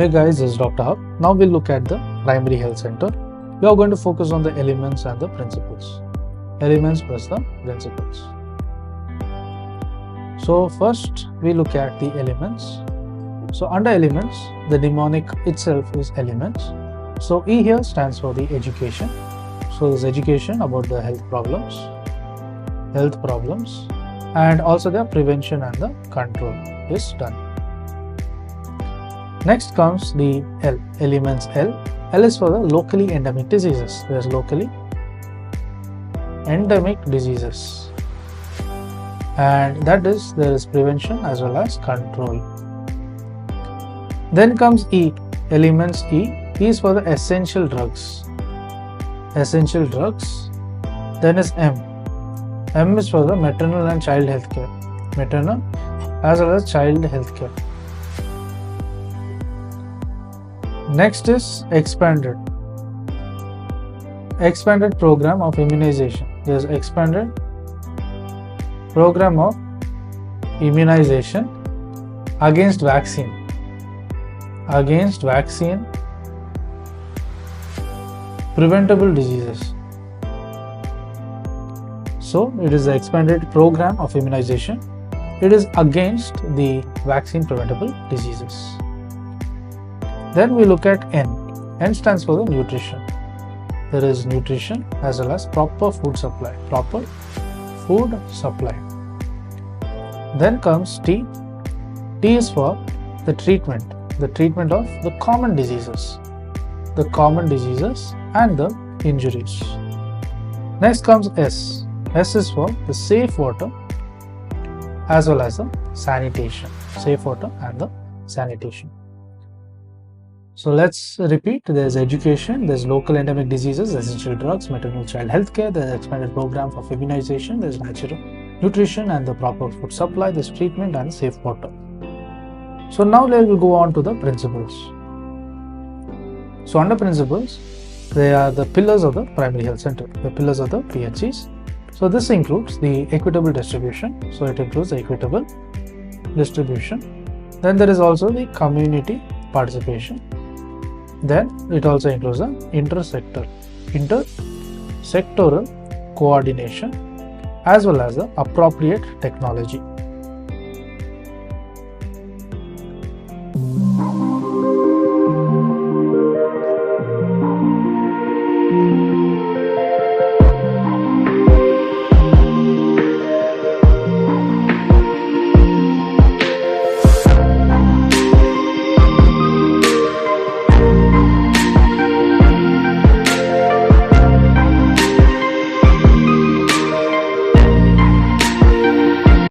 Hey guys, this is Dr. Hub. Now we'll look at the primary health center. We are going to focus on the elements and the principles. Elements plus the principles. So first we look at the elements. So under elements, the mnemonic itself is elements. So E here stands for the education. So this education about the health problems, and also the prevention and the control is done. Next comes the L, elements L. L is for the locally endemic diseases. There is locally endemic diseases, and that is there is prevention as well as control. Then comes E, elements E. E is for the essential drugs. Essential drugs. Then is M. M is for the maternal and child health care. Maternal as well as child health care. Next is expanded. Expanded program of immunization. There is expanded program of immunization against vaccine. Against vaccine preventable diseases. So it is the expanded program of immunization. It is against the vaccine preventable diseases. Then we look at N. N stands for the nutrition. There is nutrition as well as proper food supply. Proper food supply. Then comes T. T is for the treatment. The treatment of the common diseases. The common diseases and the injuries. Next comes S. S is for the safe water as well as the sanitation. Safe water and the sanitation. So let's repeat. There is education, there is local endemic diseases, essential drugs, maternal child health care, there is expanded program of immunization, there is natural nutrition and the proper food supply, there is treatment and safe water. So now we will go on to the principles. So under principles, they are the pillars of the primary health center, the pillars of the PHCs. So this includes the equitable distribution. So it includes the equitable distribution. Then there is also the community participation. Then it also includes the intersectoral coordination as well as the appropriate technology.